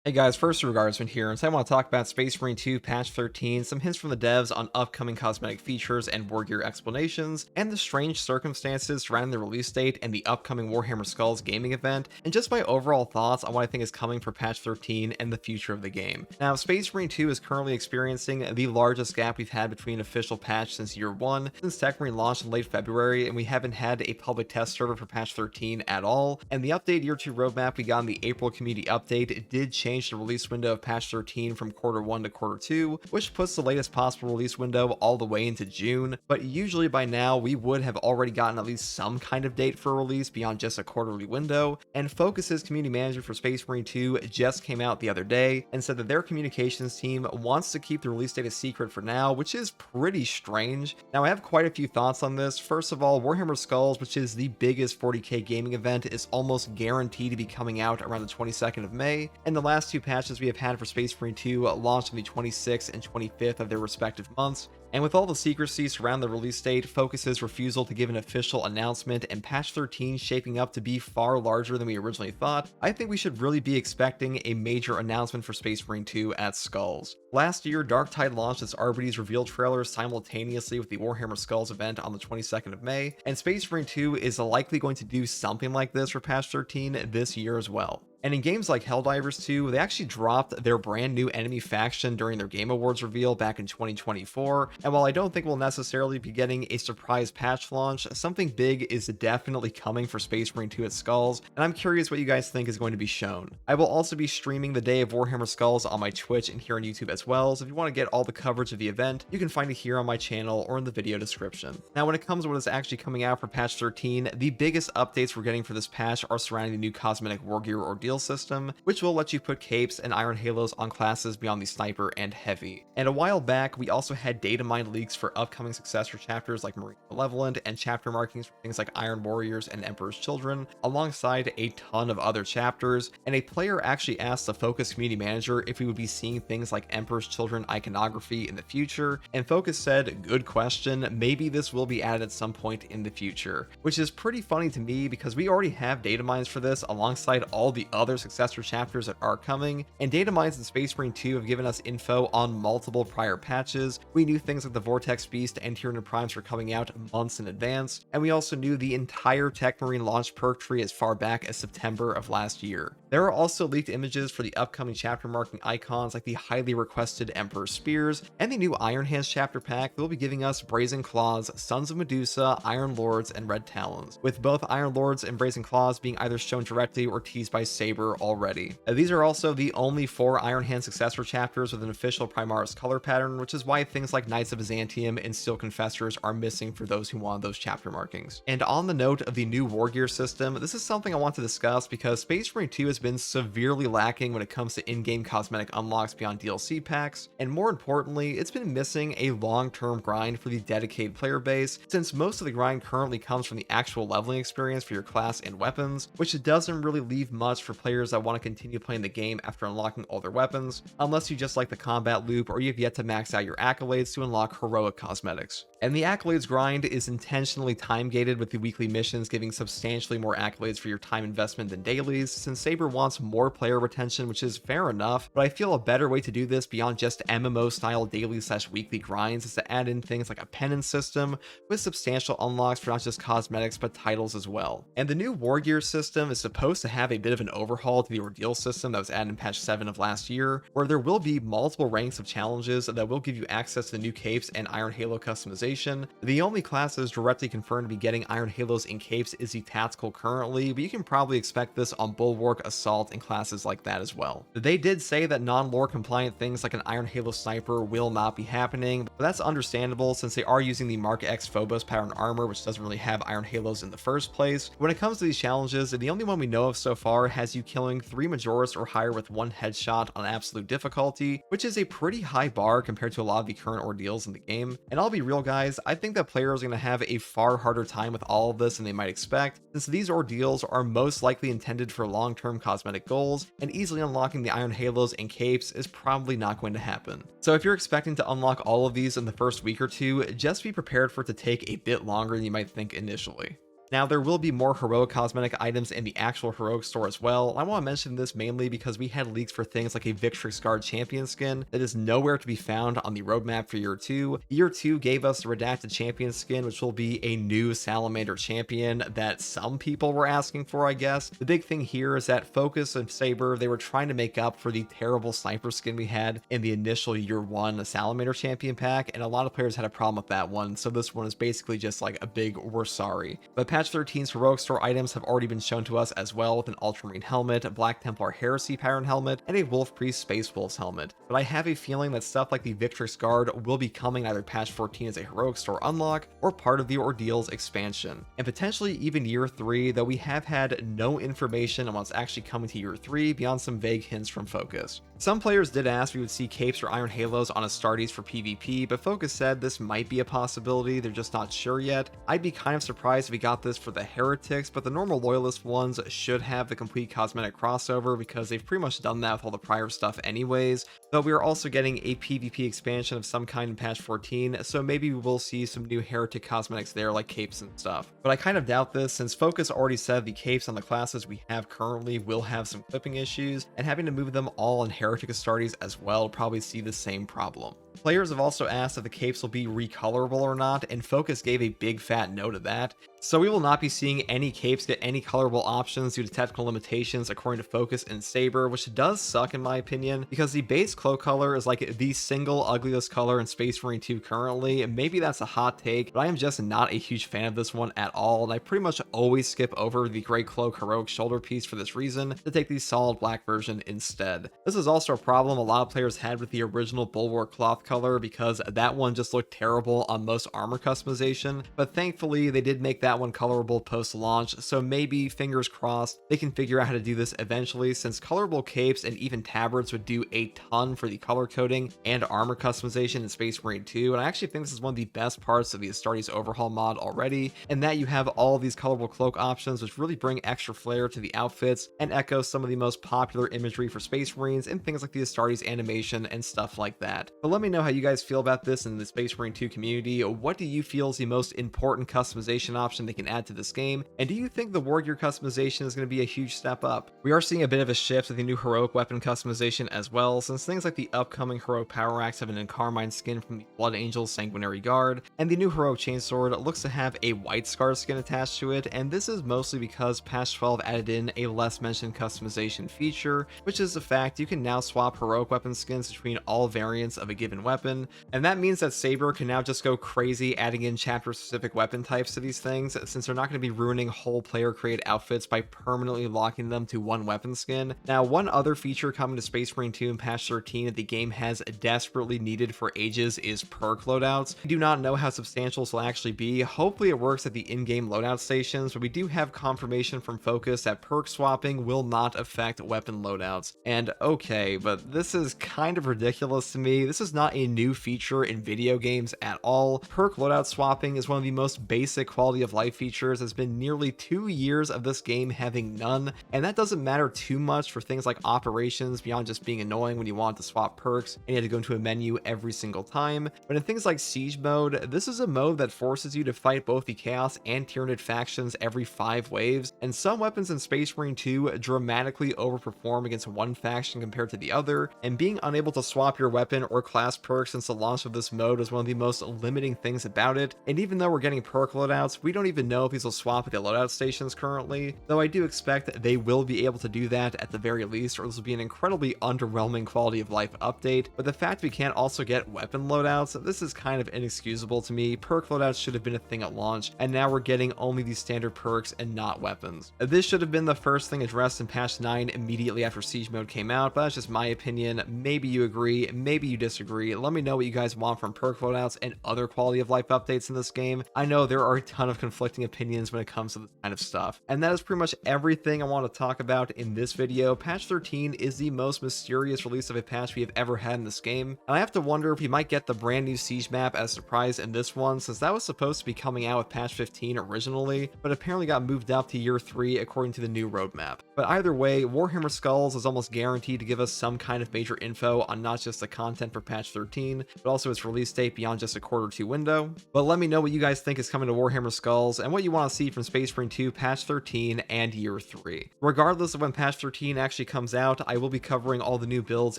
Hey guys, first Regardsman here, and so I want to talk about Space Marine 2 Patch 13, some hints from the devs on upcoming cosmetic features and war gear explanations, and the strange circumstances surrounding the release date and the upcoming Warhammer Skulls gaming event, and just my overall thoughts on what I think is coming for Patch 13 and the future of the game. Now, Space Marine 2 is currently experiencing the largest gap we've had between official patch since year 1, since Tech Marine launched in late February, and we haven't had a public test server for Patch 13 at all, and the update year 2 roadmap we got in the April community update did change the release window of patch 13 from quarter 1 to quarter 2, which puts the latest possible release window all the way into June, but usually by now we would have already gotten at least some kind of date for release beyond just a quarterly window, and Focus's community manager for Space Marine 2 just came out the other day and said that their communications team wants to keep the release date a secret for now, which is pretty strange. Now I have quite a few thoughts on this. First of all, Warhammer Skulls, which is the biggest 40k gaming event, is almost guaranteed to be coming out around the 22nd of May, and the last two patches we have had for Space Marine 2 launched on the 26th and 25th of their respective months. And with all the secrecy surrounding the release date, Focus's refusal to give an official announcement, and patch 13 shaping up to be far larger than we originally thought, I think we should really be expecting a major announcement for Space Marine 2 at Skulls. Last year, Darktide launched its Arbites reveal trailer simultaneously with the Warhammer Skulls event on the 22nd of May, and Space Marine 2 is likely going to do something like this for patch 13 this year as well. And in games like Helldivers 2, they actually dropped their brand new enemy faction during their Game Awards reveal back in 2024, and while I don't think we'll necessarily be getting a surprise patch launch, something big is definitely coming for Space Marine 2 at Skulls, and I'm curious what you guys think is going to be shown. I will also be streaming the day of Warhammer Skulls on my Twitch and here on YouTube as well, so if you want to get all the coverage of the event, you can find it here on my channel or in the video description. Now when it comes to what is actually coming out for patch 13, the biggest updates we're getting for this patch are surrounding the new cosmetic war gear ordeal system, which will let you put capes and iron halos on classes beyond the sniper and heavy. And a while back, we also had data mine leaks for upcoming successor chapters like Marine Malevolent, and chapter markings for things like Iron Warriors and Emperor's Children, alongside a ton of other chapters. And a player actually asked the Focus community manager if we would be seeing things like Emperor's Children iconography in the future, and Focus said, "Good question, maybe this will be added at some point in the future," which is pretty funny to me because we already have data mines for this alongside all the other successor chapters that are coming, and data mines in Space Marine 2 have given us info on multiple prior patches. We knew things like the Vortex Beast and Tyranid Primes were coming out months in advance, and we also knew the entire Tech Marine launch perk tree as far back as September of last year. There are also leaked images for the upcoming chapter marking icons like the highly requested Emperor Spears, and the new Iron Hands chapter pack that will be giving us Brazen Claws, Sons of Medusa, Iron Lords, and Red Talons, with both Iron Lords and Brazen Claws being either shown directly or teased by Saber already. These are also the only 4 Iron Hand successor chapters with an official Primaris color pattern, which is why things like Knights of Byzantium and Steel Confessors are missing for those who want those chapter markings. And on the note of the new war gear system, this is something I want to discuss because Space Marine 2 has been severely lacking when it comes to in-game cosmetic unlocks beyond DLC packs, and more importantly, it's been missing a long-term grind for the dedicated player base, since most of the grind currently comes from the actual leveling experience for your class and weapons, which doesn't really leave much for players that want to continue playing the game after unlocking all their weapons, unless you just like the combat loop or you've yet to max out your accolades to unlock heroic cosmetics. And the accolades grind is intentionally time gated, with the weekly missions giving substantially more accolades for your time investment than dailies, since Saber wants more player retention, which is fair enough, but I feel a better way to do this beyond just MMO style daily / weekly grinds is to add in things like a penance system with substantial unlocks for not just cosmetics but titles as well. And the new war gear system is supposed to have a bit of an overhaul to the ordeal system that was added in patch 7 of last year, where there will be multiple ranks of challenges that will give you access to the new capes and Iron Halo customization. The only classes directly confirmed to be getting Iron Halos and capes is the Tactical currently, but you can probably expect this on Bulwark, Assault, and classes like that as well. They did say that non-lore compliant things like an Iron Halo Sniper will not be happening, but that's understandable since they are using the Mark X Phobos pattern armor, which doesn't really have Iron Halos in the first place. When it comes to these challenges, the only one we know of so far has you killing 3 Majoris or higher with 1 headshot on absolute difficulty, which is a pretty high bar compared to a lot of the current ordeals in the game. And I'll be real guys, I think that players are going to have a far harder time with all of this than they might expect, since these ordeals are most likely intended for long-term cosmetic goals, and easily unlocking the Iron Halos and capes is probably not going to happen. So if you're expecting to unlock all of these in the first week or two, just be prepared for it to take a bit longer than you might think initially. Now, there will be more heroic cosmetic items in the actual heroic store as well. I want to mention this mainly because we had leaks for things like a Victory Scarred champion skin that is nowhere to be found on the roadmap for year 2. Year 2 gave us the redacted champion skin, which will be a new salamander champion that some people were asking for, I guess. The big thing here is that Focus and Saber, they were trying to make up for the terrible sniper skin we had in the initial year 1 salamander champion pack, and a lot of players had a problem with that one, so this one is basically just like a big we're sorry. But patch 13's heroic store items have already been shown to us as well, with an ultramarine helmet, a Black Templar heresy pattern helmet, and a Wolf Priest Space Wolves helmet. But I have a feeling that stuff like the Victory Scarred will be coming either patch 14 as a heroic store unlock or part of the Ordeals expansion, and potentially even year 3, though we have had no information on what's actually coming to year 3 beyond some vague hints from Focus. Some players did ask if we would see capes or iron halos on Astartes for PvP, but Focus said this might be a possibility, they're just not sure yet. I'd be kind of surprised if we got this for the heretics, but the normal loyalist ones should have the complete cosmetic crossover because they've pretty much done that with all the prior stuff anyways. Though we are also getting a PvP expansion of some kind in patch 14, so maybe we will see some new heretic cosmetics there like capes and stuff. But I kind of doubt this since Focus already said the capes on the classes we have currently will have some clipping issues, and having to move them all in heretic Astartes as well probably see the same problem. Players have also asked if the capes will be recolorable or not, and Focus gave a big fat no to that. So we will not be seeing any capes get any colorable options due to technical limitations according to Focus and Saber, which does suck in my opinion, because the base cloak color is like the single ugliest color in Space Marine 2 currently, and maybe that's a hot take, but I am just not a huge fan of this one at all, and I pretty much always skip over the gray cloak heroic shoulder piece for this reason to take the solid black version instead. This is also a problem a lot of players had with the original Bulwark cloth color because that one just looked terrible on most armor customization, but thankfully they did make that one colorable post launch, so maybe fingers crossed they can figure out how to do this eventually, since colorable capes and even tabards would do a ton for the color coding and armor customization in Space Marine 2, and I actually think this is one of the best parts of the Astartes overhaul mod already, and that you have all these colorable cloak options which really bring extra flair to the outfits and echo some of the most popular imagery for Space Marines and things like the Astartes animation and stuff like that. But let me know how you guys feel about this in the Space Marine 2 community. What do you feel is the most important customization option they can add to this game, and do you think the war gear customization is going to be a huge step up? We are seeing a bit of a shift with the new heroic weapon customization as well, since things like the upcoming heroic power axe have an Encarmine skin from the Blood Angel's Sanguinary Guard, and the new heroic chainsword looks to have a white scar skin attached to it, and this is mostly because patch 12 added in a less mentioned customization feature, which is the fact you can now swap heroic weapon skins between all variants of a given weapon, and that means that Saber can now just go crazy adding in chapter specific weapon types to these things, since they're not going to be ruining whole player created outfits by permanently locking them to one weapon skin. Now, one other feature coming to Space Marine 2 in patch 13 that the game has desperately needed for ages is perk loadouts. We do not know how substantial this will actually be. Hopefully it works at the in-game loadout stations, but we do have confirmation from Focus that perk swapping will not affect weapon loadouts. And okay, but this is kind of ridiculous to me. This is not a new feature in video games at all. Perk loadout swapping is one of the most basic quality of life features. It's been nearly 2 years of this game having none, and that doesn't matter too much for things like operations beyond just being annoying when you want to swap perks and you had to go into a menu every single time. But in things like siege mode, this is a mode that forces you to fight both the Chaos and Tyranid factions every 5 waves, and some weapons in Space Marine 2 dramatically overperform against one faction compared to the other, and being unable to swap your weapon or class perks since the launch of this mode is one of the most limiting things about it. And even though we're getting perk loadouts, we don't even know if these will swap at the loadout stations currently, though I do expect they will be able to do that at the very least, or this will be an incredibly underwhelming quality of life update. But the fact we can't also get weapon loadouts, this is kind of inexcusable to me. Perk loadouts should have been a thing at launch, and now we're getting only these standard perks and not weapons. This should have been the first thing addressed in patch 9 immediately after siege mode came out, but that's just my opinion. Maybe you agree, maybe you disagree. Let me know what you guys want from perk loadouts and other quality of life updates in this game. I know there are a ton of conflicting opinions when it comes to this kind of stuff. And that is pretty much everything I want to talk about in this video. Patch 13 is the most mysterious release of a patch we have ever had in this game, and I have to wonder if we might get the brand new siege map as a surprise in this one, since that was supposed to be coming out with patch 15 originally, but apparently got moved up to year 3 according to the new roadmap. But either way, Warhammer Skulls is almost guaranteed to give us some kind of major info on not just the content for patch 13, but also its release date beyond just a quarter or two window. But let me know what you guys think is coming to Warhammer Skulls and what you want to see from Space Marine 2 Patch 13 and Year 3. Regardless of when Patch 13 actually comes out, I will be covering all the new builds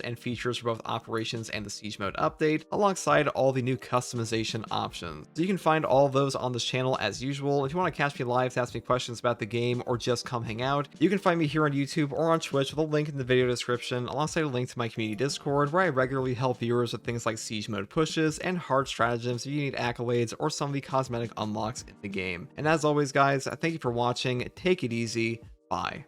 and features for both Operations and the Siege Mode update, alongside all the new customization options. So you can find all of those on this channel as usual. If you want to catch me live to ask me questions about the game or just come hang out, you can find me here on YouTube or on Twitch with a link in the video description, alongside a link to my community Discord, where I regularly help viewers with things like Siege Mode pushes and hard stratagems if you need accolades or some of the cosmetic unlocks in the game. And as always guys, thank you for watching, take it easy, bye.